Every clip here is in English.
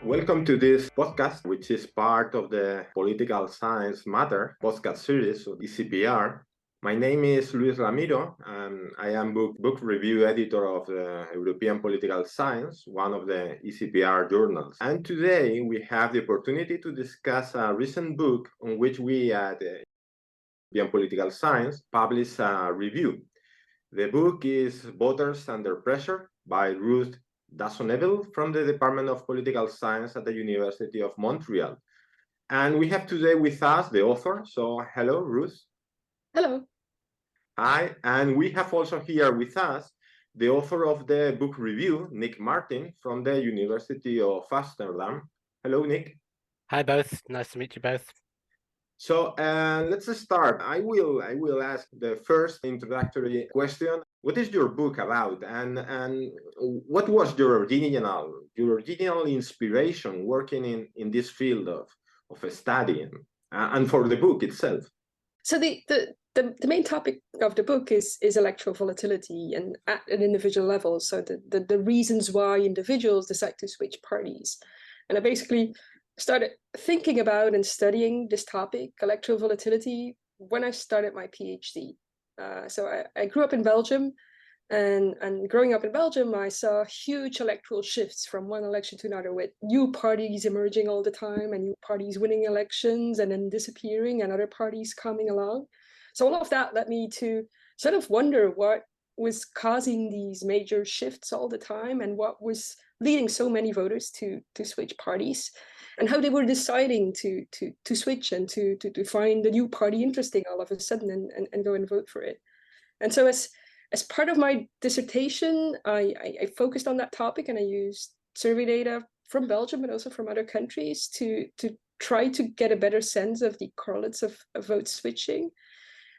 Welcome to this podcast, which is part of the Political Science Matter podcast series of ECPR. My name is Luis Ramiro, and I am book review editor of the European Political Science, one of the ECPR journals. And today we have the opportunity to discuss a recent book on which we at the European Political Science published a review. The book is Voters Under Pressure by Ruth Dassoneville from the Department of Political Science at the University of Montreal. And we have today with us the author. So hello, Ruth. Hello. Hi. And we have also here with us the author of the book review, Nick Martin from the University of Amsterdam. Hello, Nick. Hi, both. Nice to meet you both. So let's start. I will ask the first introductory question. What is your book about, and what was your original inspiration working in this field of studying and for the book itself? So the main topic of the book is electoral volatility and at an individual level. So the reasons why individuals decide to switch parties, and I basically started thinking about and studying this topic, electoral volatility, when I started my PhD. So I grew up in Belgium, and growing up in Belgium, I saw huge electoral shifts from one election to another, with new parties emerging all the time and new parties winning elections and then disappearing and other parties coming along. So all of that led me to sort of wonder what was causing these major shifts all the time and what was leading so many voters to switch parties, and how they were deciding to switch and to find a new party interesting all of a sudden and go and vote for it. And so as part of my dissertation, I focused on that topic, and I used survey data from Belgium but also from other countries to try to get a better sense of the correlates of vote switching.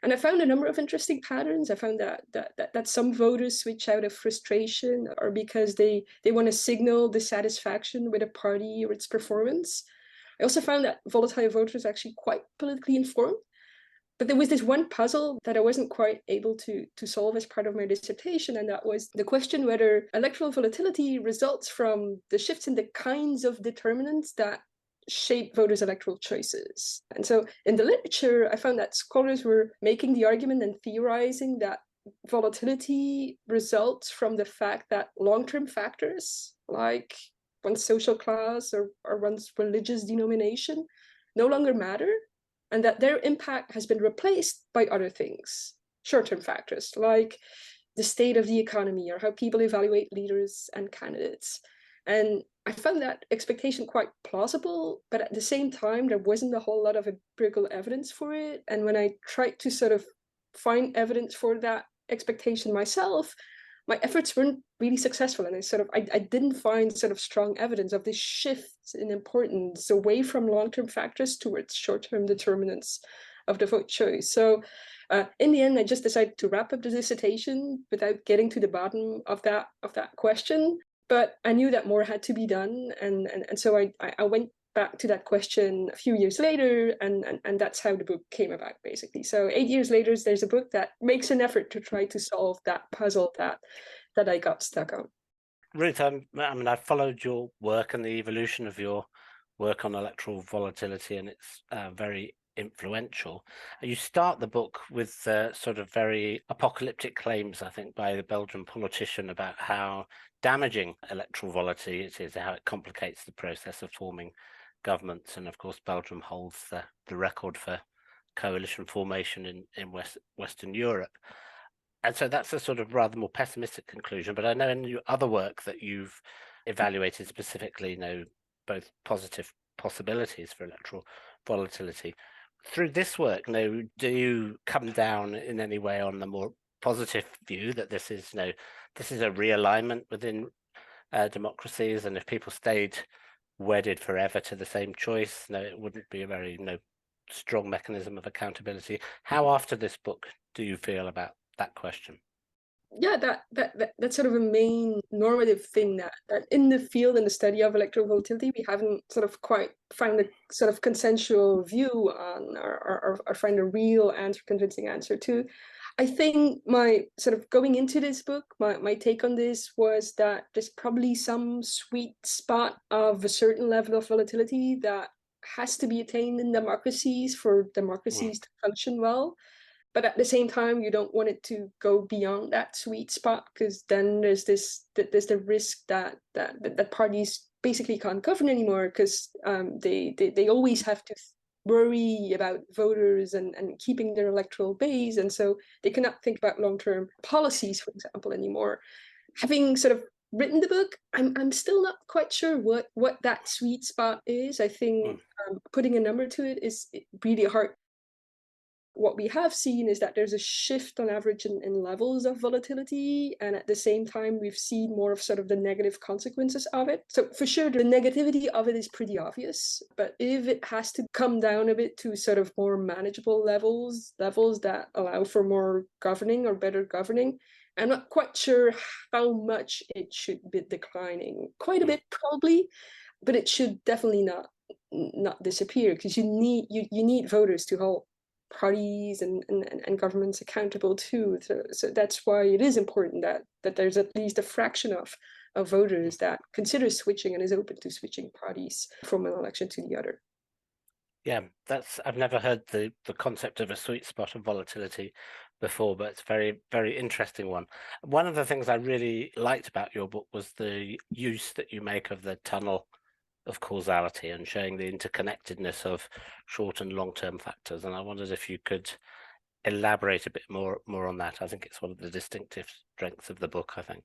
And I found a number of interesting patterns. I found that some voters switch out of frustration or because they want to signal dissatisfaction with a party or its performance. I also found that volatile voters are actually quite politically informed. But there was this one puzzle that I wasn't quite able to solve as part of my dissertation, and that was the question whether electoral volatility results from the shifts in the kinds of determinants that shape voters' electoral choices. And so in the literature, I found that scholars were making the argument and theorizing that volatility results from the fact that long-term factors like one's social class or one's religious denomination no longer matter, and that their impact has been replaced by other things, short-term factors like the state of the economy or how people evaluate leaders and candidates. And I found that expectation quite plausible, but at the same time, there wasn't a whole lot of empirical evidence for it. And when I tried to sort of find evidence for that expectation myself, my efforts weren't really successful. And I didn't find sort of strong evidence of this shift in importance away from long-term factors towards short-term determinants of the vote choice. So in the end, I just decided to wrap up the dissertation without getting to the bottom of that question. But I knew that more had to be done, and so I went back to that question a few years later, and that's how the book came about, basically. So 8 years later, there's a book that makes an effort to try to solve that puzzle that I got stuck on. Ruth, I followed your work and the evolution of your work on electoral volatility, and it's very influential. You start the book with sort of very apocalyptic claims, I think, by the Belgian politician about how damaging electoral volatility it is, how it complicates the process of forming governments. And of course, Belgium holds the record for coalition formation in Western Europe. And so that's a sort of rather more pessimistic conclusion. But I know in your other work that you've evaluated specifically, both positive possibilities for electoral volatility. Through this work, do you come down in any way on the more positive view that this is a realignment within democracies, and if people stayed wedded forever to the same choice, it wouldn't be a very strong mechanism of accountability? How after this book do you feel about that question? Yeah, that's sort of a main normative thing that in the field, in the study of electoral volatility, we haven't sort of quite found a sort of consensual view on or find a real convincing answer to. I think my sort of going into this book, my take on this was that there's probably some sweet spot of a certain level of volatility that has to be attained in democracies for democracies to function well. But at the same time, you don't want it to go beyond that sweet spot, because then there's the risk that parties basically can't govern anymore, because they always have to worry about voters and keeping their electoral base, and so they cannot think about long-term policies, for example, anymore. Having sort of written the book, I'm still not quite sure what that sweet spot is. I think putting a number to it is really hard. What we have seen is that there's a shift on average in levels of volatility, and at the same time we've seen more of sort of the negative consequences of it. So for sure the negativity of it is pretty obvious, but if it has to come down a bit to sort of more manageable levels that allow for more governing or better governing, I'm not quite sure how much it should be declining. Quite a bit probably, but it should definitely not disappear, because you need voters to hold parties and governments accountable too. So that's why it is important that there's at least a fraction of voters that considers switching and is open to switching parties from an election to the other. Yeah, I've never heard the concept of a sweet spot of volatility before, but it's a very, very interesting one. One of the things I really liked about your book was the use that you make of the tunnel of causality and showing the interconnectedness of short and long-term factors. And I wondered if you could elaborate a bit more on that. I think it's one of the distinctive strengths of the book, I think.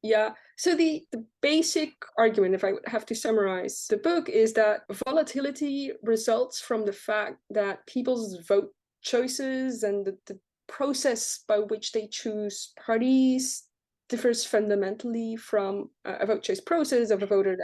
Yeah, so the basic argument, if I would have to summarize the book, is that volatility results from the fact that people's vote choices and the process by which they choose parties differs fundamentally from a vote choice process of a voter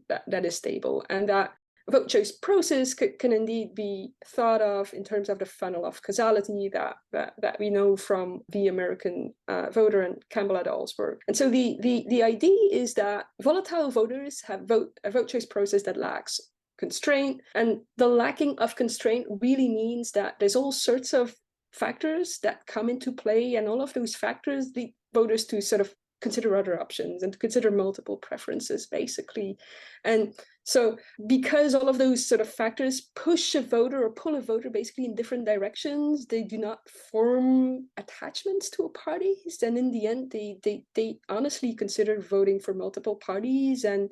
that is stable, and that vote choice process can indeed be thought of in terms of the funnel of causality that we know from the American voter and Campbell et al.'s work. And so the idea is that volatile voters have a vote choice process that lacks constraint, and the lacking of constraint really means that there's all sorts of factors that come into play, and all of those factors lead voters to sort of consider other options and to consider multiple preferences, basically. And so because all of those sort of factors push a voter or pull a voter basically in different directions, they do not form attachments to a party. And in the end, they honestly consider voting for multiple parties, and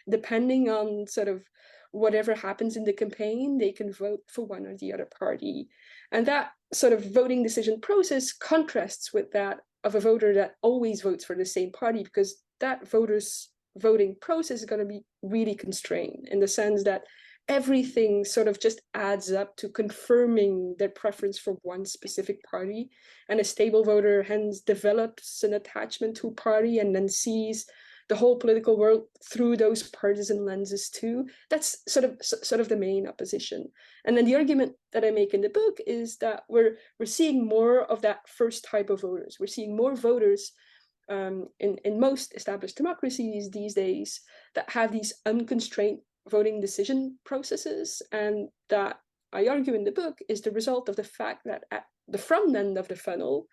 depending on sort of whatever happens in the campaign, they can vote for one or the other party. And that sort of voting decision process contrasts with that of a voter that always votes for the same party, because that voter's voting process is going to be really constrained in the sense that everything sort of just adds up to confirming their preference for one specific party. And a stable voter hence develops an attachment to a party and then sees the whole political world through those partisan lenses too. That's sort of the main opposition. And then the argument that I make in the book is that we're seeing more of that first type of voters. We're seeing more voters in most established democracies these days that have these unconstrained voting decision processes, and that I argue in the book is the result of the fact that at the front end of the funnel,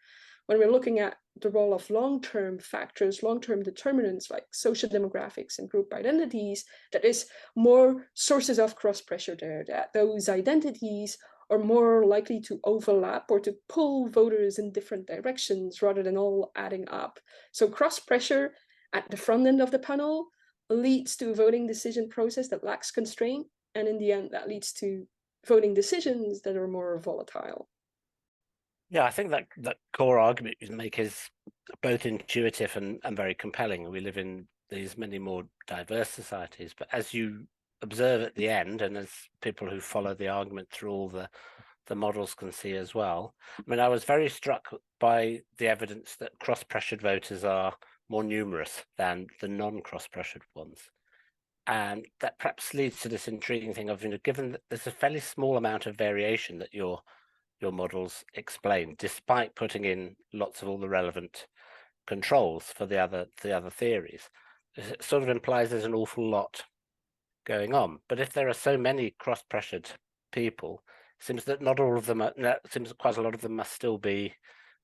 when we're looking at the role of long-term factors, long-term determinants like social demographics and group identities, that is more sources of cross-pressure there, that those identities are more likely to overlap or to pull voters in different directions rather than all adding up. So cross-pressure at the front end of the panel leads to a voting decision process that lacks constraint, and in the end, that leads to voting decisions that are more volatile. Yeah, I think that core argument you make is both intuitive and very compelling. We live in these many more diverse societies, but as you observe at the end, and as people who follow the argument through all the models can see as well, I mean, I was very struck by the evidence that cross-pressured voters are more numerous than the non-cross-pressured ones. And that perhaps leads to this intriguing thing of, given that there's a fairly small amount of variation that your models explain, despite putting in lots of all the relevant controls for the other theories, it sort of implies there's an awful lot going on. But if there are so many cross-pressured people, it seems that not all of them seems quite a lot of them must still be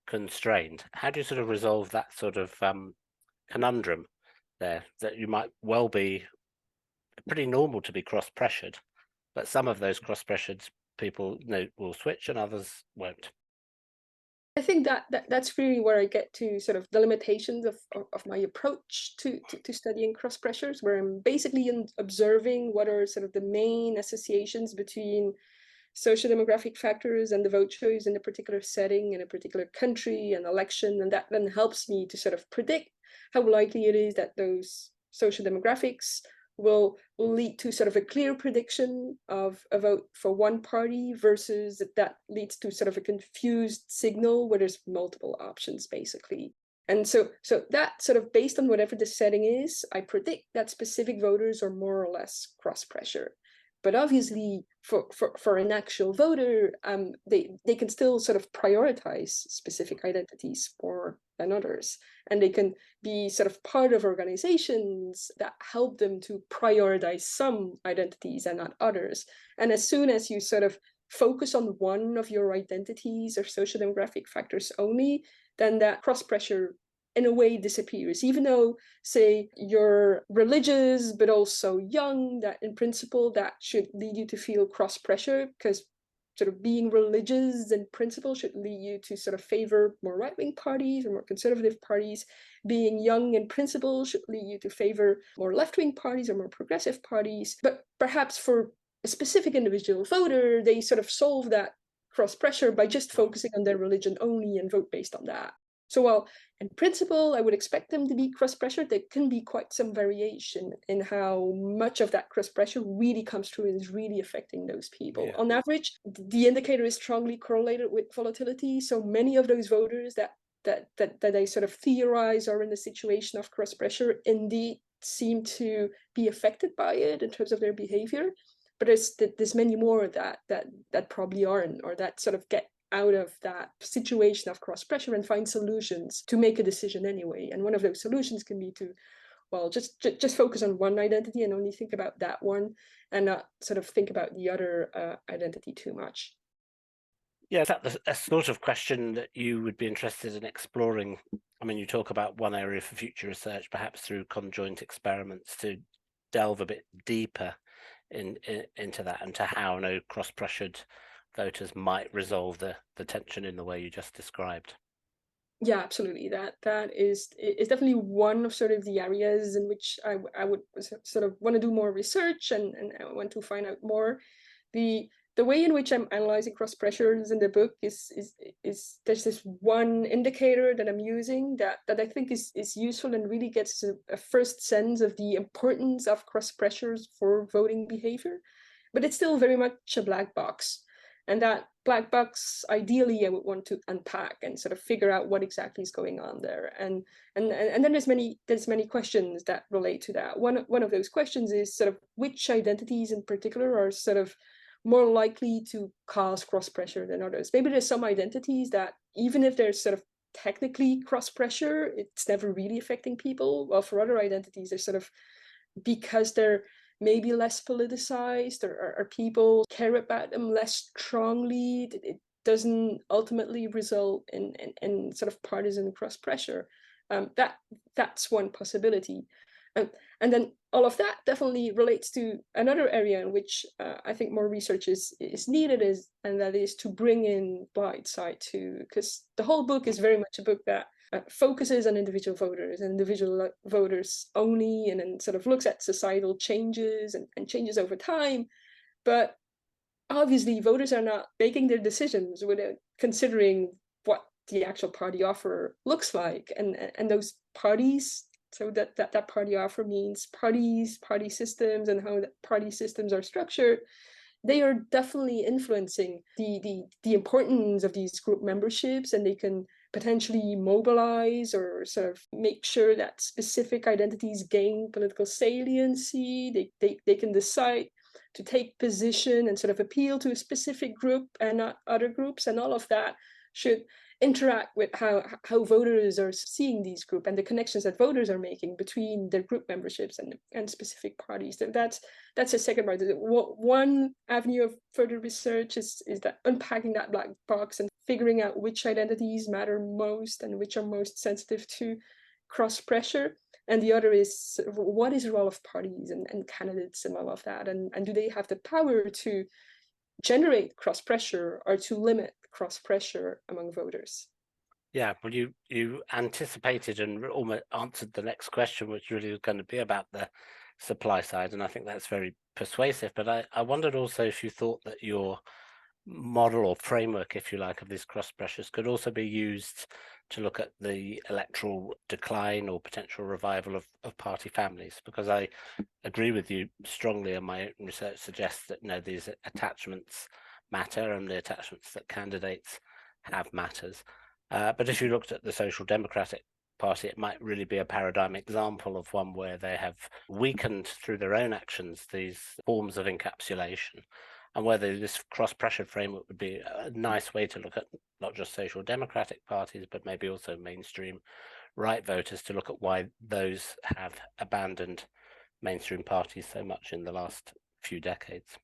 constrained. How do you sort of resolve that sort of conundrum there, that you might well be pretty normal to be cross-pressured, but some of those cross-pressured people will switch and others won't? I think that's really where I get to sort of the limitations of my approach to studying cross pressures, where I'm basically observing what are sort of the main associations between social demographic factors and the vote choice in a particular setting, in a particular country, an election, and that then helps me to sort of predict how likely it is that those social demographics will lead to sort of a clear prediction of a vote for one party versus that leads to sort of a confused signal where there's multiple options, basically. And so that sort of based on whatever the setting is, I predict that specific voters are more or less cross-pressure. But obviously, for an actual voter, they can still sort of prioritize specific identities more than others. And they can be sort of part of organizations that help them to prioritize some identities and not others. And as soon as you sort of focus on one of your identities or social demographic factors only, then that cross-pressure in a way disappears, even though, say, you're religious but also young, that in principle that should lead you to feel cross pressure, because sort of being religious in principle should lead you to sort of favor more right-wing parties or more conservative parties. Being young in principle should lead you to favor more left-wing parties or more progressive parties. But perhaps for a specific individual voter, they sort of solve that cross pressure by just focusing on their religion only and vote based on that. So while in principle, I would expect them to be cross-pressured, there can be quite some variation in how much of that cross-pressure really comes through and is really affecting those people. Yeah. On average, the indicator is strongly correlated with volatility. So many of those voters that I sort of theorize are in the situation of cross-pressure indeed seem to be affected by it in terms of their behavior. But there's many more that probably aren't, or that sort of get out of that situation of cross pressure and find solutions to make a decision anyway. And one of those solutions can be to, well, just focus on one identity and only think about that one and not sort of think about the other identity too much. Yeah, is that a sort of question that you would be interested in exploring? I mean, you talk about one area for future research, perhaps through conjoint experiments, to delve a bit deeper into that and to how cross-pressured voters might resolve the tension in the way you just described. Yeah, absolutely. That is definitely one of sort of the areas in which I would sort of want to do more research and I want to find out more. The way in which I'm analyzing cross pressures in the book is there's this one indicator that I'm using that I think is useful and really gets a first sense of the importance of cross pressures for voting behavior, but it's still very much a black box. And that black box, ideally, I would want to unpack and sort of figure out what exactly is going on there. And then there's many questions that relate to that. One of those questions is sort of which identities in particular are sort of more likely to cause cross pressure than others. Maybe there's some identities that even if they're sort of technically cross pressure, it's never really affecting people. While for other identities, they're sort of, because they're maybe less politicized or people care about them less strongly, it doesn't ultimately result in sort of partisan cross pressure. That's one possibility. And then all of that definitely relates to another area in which I think more research is needed, and that is to bring in blind side too, because the whole book is very much a book that focuses on individual voters and individual voters only, and then sort of looks at societal changes and changes over time. But obviously voters are not making their decisions without considering what the actual party offer looks like, and those parties. So that party offer means parties, party systems, and how the party systems are structured. They are definitely influencing the importance of these group memberships, and they can potentially mobilize or sort of make sure that specific identities gain political saliency. They can decide to take position and sort of appeal to a specific group and not other groups, and all of that should interact with how voters are seeing these groups and the connections that voters are making between their group memberships and specific parties. That's a second part. One avenue of further research is that unpacking that black box and figuring out which identities matter most and which are most sensitive to cross pressure. And the other is, what is the role of parties and candidates and all of that, and do they have the power to generate cross pressure or to limit cross pressure among voters? Yeah, well, you anticipated and almost answered the next question, which really was going to be about the supply side, and I think that's very persuasive. But I wondered also if you thought that your model or framework, if you like, of these cross pressures could also be used to look at the electoral decline or potential revival of party families, because I agree with you strongly, and my research suggests that these attachments matter, and the attachments that candidates have matters. But if you looked at the Social Democratic Party, it might really be a paradigm example of one where they have weakened through their own actions these forms of encapsulation, and whether this cross-pressure framework would be a nice way to look at not just social democratic parties, but maybe also mainstream right voters, to look at why those have abandoned mainstream parties so much in the last few decades.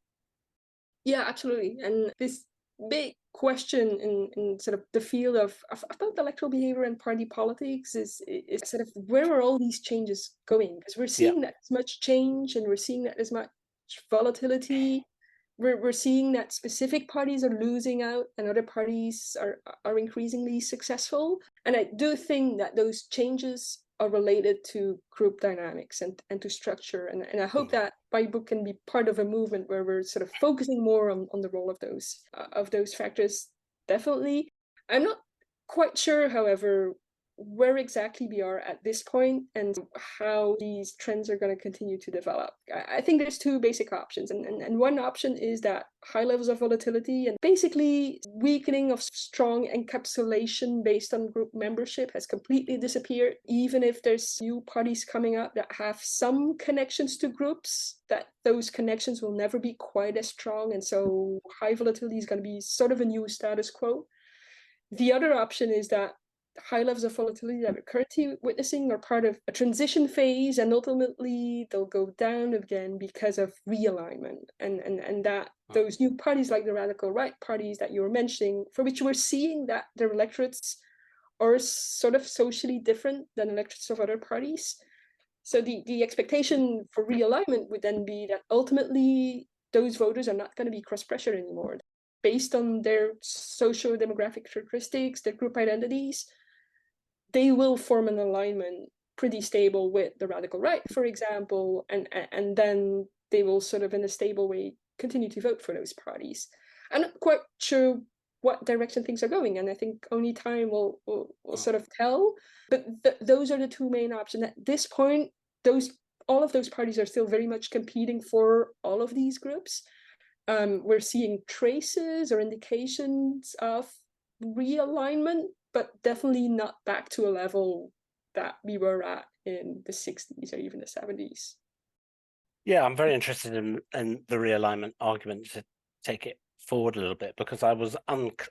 Yeah, absolutely. And this big question in sort of the field of about electoral behavior and party politics is sort of, where are all these changes going? Because we're seeing that there's much change, and we're seeing that there's much volatility. We're seeing that specific parties are losing out and other parties are increasingly successful. And I do think that those changes are related to group dynamics and to structure. And I hope that my book can be part of a movement where we're sort of focusing more on the role of those factors. Definitely. I'm not quite sure, however, where exactly we are at this point and how these trends are going to continue to develop. I think there's two basic options. And one option is that high levels of volatility and basically weakening of strong encapsulation based on group membership has completely disappeared. Even if there's new parties coming up that have some connections to groups, that those connections will never be quite as strong. And so high volatility is going to be sort of a new status quo. The other option is that high levels of volatility that we're currently witnessing are part of a transition phase, and ultimately they'll go down again because of realignment, and that those new parties, like the radical right parties that you were mentioning, for which we're seeing that their electorates are sort of socially different than electorates of other parties. So the expectation for realignment would then be that ultimately those voters are not going to be cross-pressured anymore. Based on their socio-demographic characteristics, their group identities, they will form an alignment pretty stable with the radical right, for example, and then they will sort of in a stable way continue to vote for those parties. I'm not quite sure what direction things are going, and I think only time will sort of tell. But those are the two main options. At this point, all of those parties are still very much competing for all of these groups. We're seeing traces or indications of realignment, but definitely not back to a level that we were at in the 60s or even the 70s. Yeah, I'm very interested in the realignment argument, to take it forward a little bit, because I was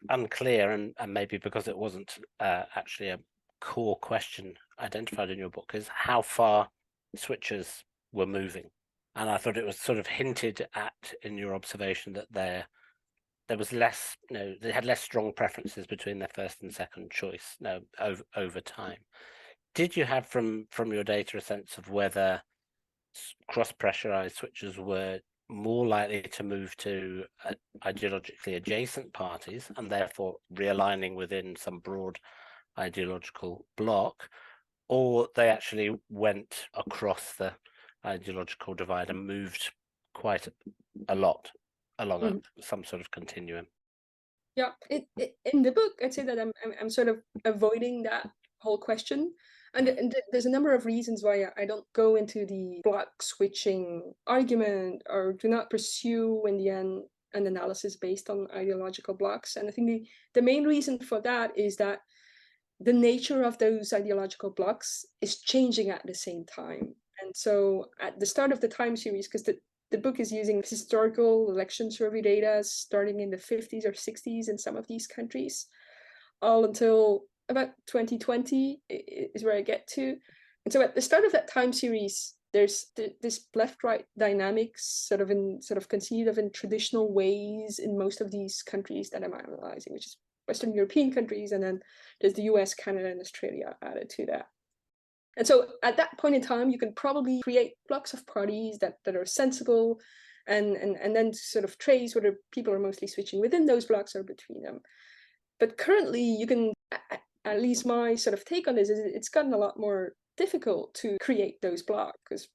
unclear, and maybe because it wasn't actually a core question identified in your book, is how far switchers were moving. And I thought it was sort of hinted at in your observation that there was less, they had less strong preferences between their first and second choice over time. Did you have from your data a sense of whether cross-pressurized switchers were more likely to move to ideologically adjacent parties and therefore realigning within some broad ideological bloc, or they actually went across the ideological divide and moved quite a lot along some sort of continuum? Yeah, in the book, I'd say that I'm sort of avoiding that whole question. And there's a number of reasons why I don't go into the block switching argument or do not pursue in the end an analysis based on ideological blocks. And I think the main reason for that is that the nature of those ideological blocks is changing at the same time. And so at the start of the time series, because the book is using historical election survey data starting in the 50s or 60s in some of these countries, all until about 2020 is where I get to. And so at the start of that time series, there's this left-right dynamics sort of conceived of in traditional ways in most of these countries that I'm analyzing, which is Western European countries, and then there's the US, Canada, and Australia added to that. And so at that point in time, you can probably create blocks of parties that are sensible, and then sort of trace whether people are mostly switching within those blocks or between them. But currently, you can, at least my sort of take on this is it's gotten a lot more difficult to create those blocks, because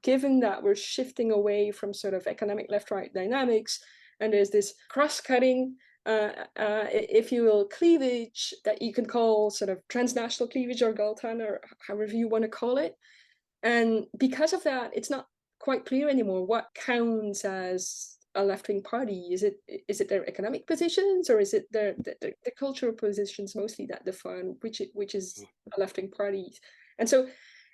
given that we're shifting away from sort of economic left-right dynamics, and there's this cross-cutting, if you will, cleavage that you can call sort of transnational cleavage or Galtan, or however you want to call it. And because of that, it's not quite clear anymore what counts as a left-wing party. Is it their economic positions, or is it the cultural positions mostly that define which is a left-wing party? And so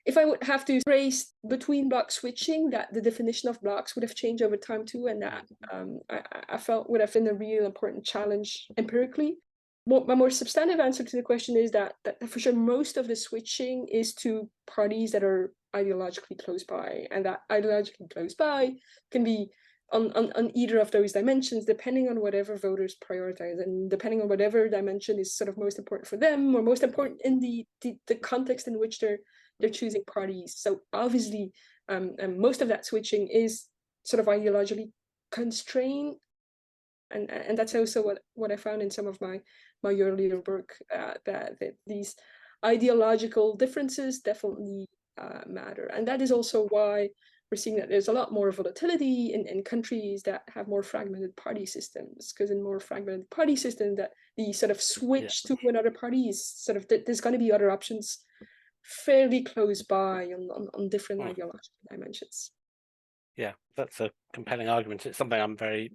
if I would have to trace between block switching, that the definition of blocks would have changed over time too, and that I felt would have been a real important challenge empirically. My more substantive answer to the question is that for sure most of the switching is to parties that are ideologically close by, and that ideologically close by can be on either of those dimensions, depending on whatever voters prioritize, and depending on whatever dimension is sort of most important for them, or most important in the context in which they're choosing parties. So obviously, and most of that switching is sort of ideologically constrained, and that's also what I found in some of my earlier work, that these ideological differences definitely matter, and that is also why we're seeing that there's a lot more volatility in countries that have more fragmented party systems, because in more fragmented party systems, that the sort of switch to another party is sort of, there's going to be other options fairly close by on different ideological dimensions. Yeah, that's a compelling argument. It's something I'm very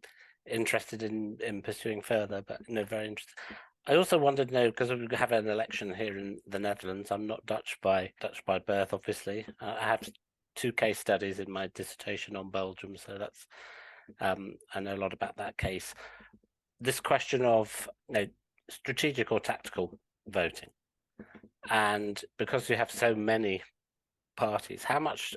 interested in pursuing further, but very interested. I also wanted to know, because we have an election here in the Netherlands. I'm not Dutch by birth, obviously. I have 2 case studies in my dissertation on Belgium, so that's I know a lot about that case. This question of strategic or tactical voting, and because you have so many parties, how much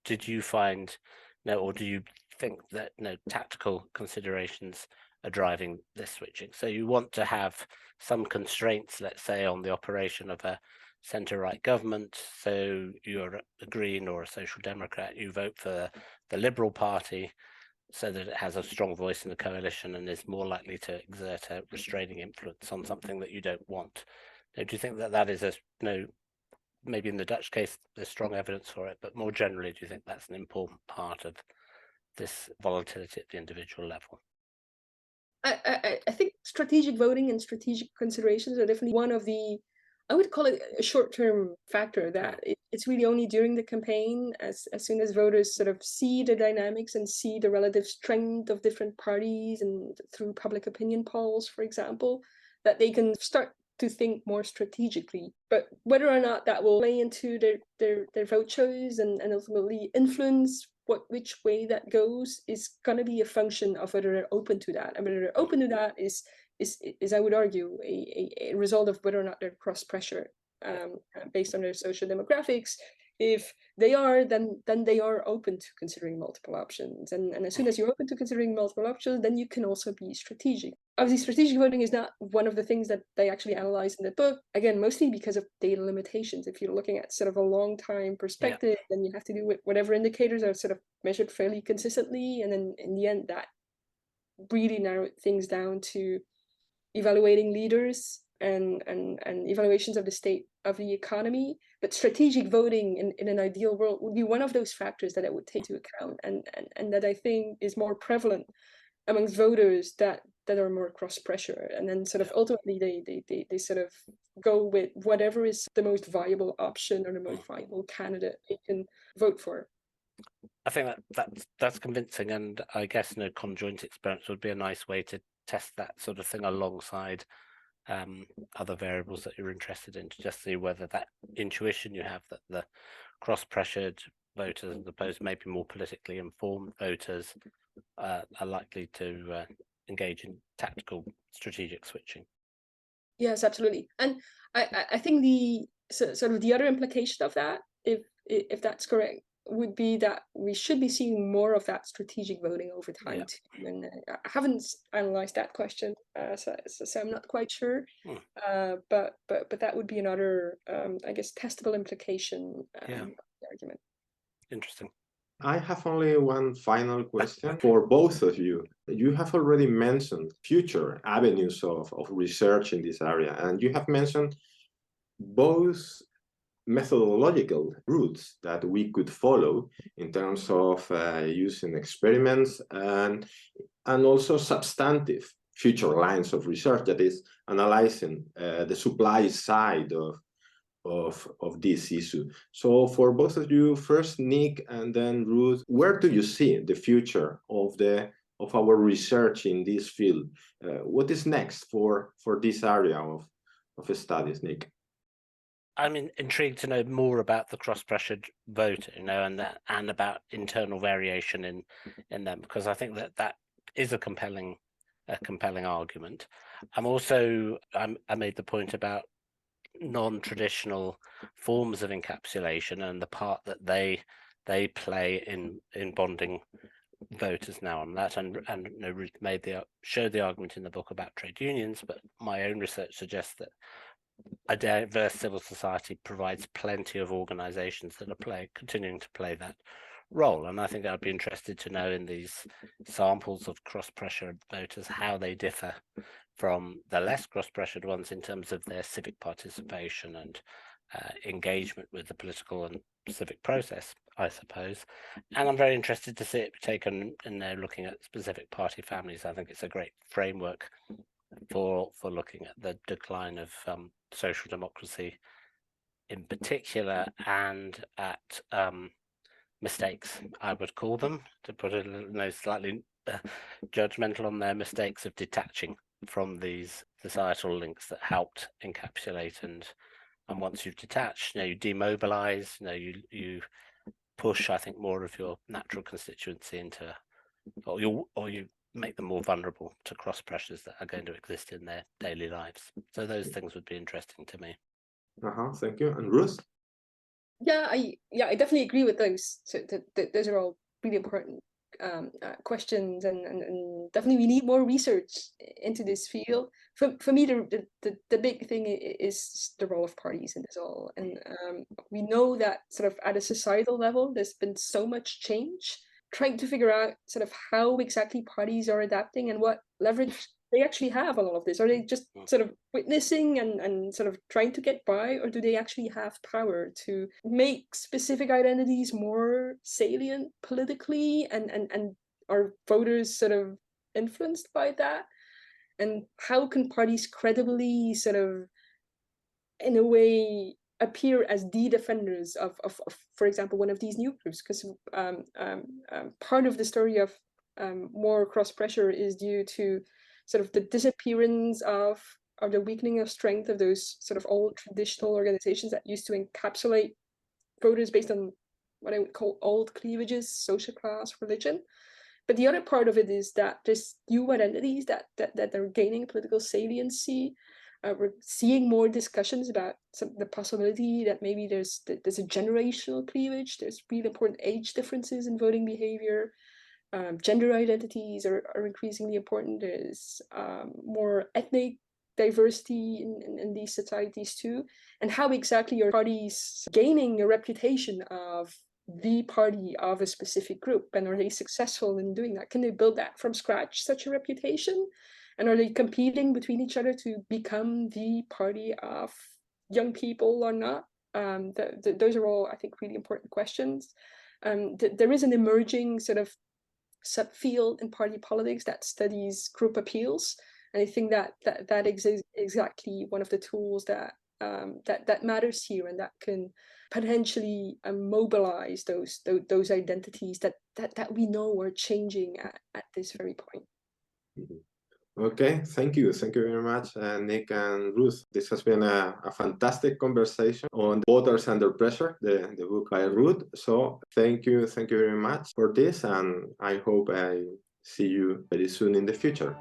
did you find, or do you think that tactical considerations are driving this switching? So you want to have some constraints, let's say, on the operation of a centre-right government. So you're a Green or a Social Democrat, you vote for the Liberal Party so that it has a strong voice in the coalition and is more likely to exert a restraining influence on something that you don't want. Do you think that is maybe in the Dutch case, there's strong evidence for it, but more generally, do you think that's an important part of this volatility at the individual level? I think strategic voting and strategic considerations are definitely one of the, I would call it a short-term factor, that it's really only during the campaign, as soon as voters sort of see the dynamics and see the relative strength of different parties, and through public opinion polls, for example, that they can start to think more strategically. But whether or not that will play into their vote choice and ultimately influence which way that goes is going to be a function of whether they're open to that. And whether they're open to that is I would argue, a result of whether or not they're cross pressure based on their social demographics. If they are, then they are open to considering multiple options. And as soon as you're open to considering multiple options, then you can also be strategic. Obviously, strategic voting is not one of the things that they actually analyze in the book, again, mostly because of data limitations. If you're looking at sort of a long time perspective, then you have to do with whatever indicators are sort of measured fairly consistently. And then in the end, that really narrowed things down to evaluating leaders and evaluations of the state of the economy. But strategic voting in an ideal world would be one of those factors that it would take into account, and that I think is more prevalent amongst voters that are more cross pressure, and then sort of ultimately they sort of go with whatever is the most viable option or the most viable candidate they can vote for. I think that's convincing, and I guess conjoint experience would be a nice way to test that sort of thing alongside other variables that you're interested in, to just see whether that intuition you have that the cross-pressured voters, as opposed to maybe more politically informed voters, are likely to engage in tactical strategic switching. Yes, absolutely. And I think the sort of the other implication of that, if that's correct, would be that we should be seeing more of that strategic voting over time too. And I haven't analyzed that question, so I'm not quite sure. But that would be another, I guess, testable implication of the argument. Interesting. I have only one final question for both of you. You have already mentioned future avenues of research in this area, and you have mentioned both methodological routes that we could follow in terms of using experiments and also substantive future lines of research, that is analyzing the supply side of this issue. So for both of you, first Nick and then Ruth, where do you see the future of our research in this field? What is next for this area of studies, Nick? I'm intrigued to know more about the cross-pressured vote, and about internal variation in them, because I think that is a compelling argument. I made the point about non-traditional forms of encapsulation and the part that they play in bonding voters now on that, and Ruth showed the argument in the book about trade unions, but my own research suggests that a diverse civil society provides plenty of organizations that are continuing to play that role. And I think I'd be interested to know in these samples of cross-pressured voters how they differ from the less cross-pressured ones in terms of their civic participation and engagement with the political and civic process, I suppose. And I'm very interested to see it taken in there looking at specific party families. I think it's a great framework for looking at the decline of social democracy in particular, and at mistakes, I would call them, to put it slightly judgmental on their mistakes of detaching from these societal links that helped encapsulate, and once you've detached, you demobilize, you push, I think, more of your natural constituency into, or you make them more vulnerable to cross pressures that are going to exist in their daily lives. So those things would be interesting to me. Thank you. And Ruth? Yeah, I definitely agree with those. So those are all really important questions, and definitely we need more research into this field. For me, the big thing is the role of parties in this all, and we know that sort of at a societal level, there's been so much change. Trying to figure out sort of how exactly parties are adapting and what leverage they actually have on all of this. Are they just sort of witnessing and sort of trying to get by, or do they actually have power to make specific identities more salient politically, and are voters sort of influenced by that? And how can parties credibly sort of, in a way, appear as the defenders of, for example, one of these new groups? Because part of the story of more cross pressure is due to sort of the disappearance of the weakening of strength of those sort of old traditional organizations that used to encapsulate voters based on what I would call old cleavages, social class, religion. But the other part of it is that there's new identities that are gaining political saliency. We're seeing more discussions about the possibility that maybe there's a generational cleavage. There's really important age differences in voting behavior. Gender identities are increasingly important. There's more ethnic diversity in these societies too. And how exactly are parties gaining a reputation of the party of a specific group? And are they successful in doing that? Can they build that from scratch, such a reputation? And are they competing between each other to become the party of young people or not? Those are all, I think, really important questions. There is an emerging sort of subfield in party politics that studies group appeals, and I think that is exactly one of the tools that matters here, and that can potentially mobilize those identities that we know are changing at this very point. Okay, thank you very much, Nick and Ruth. This has been a fantastic conversation on Voters Under Pressure, the book by Ruth. So thank you very much for this, and I hope I see you very soon in the future.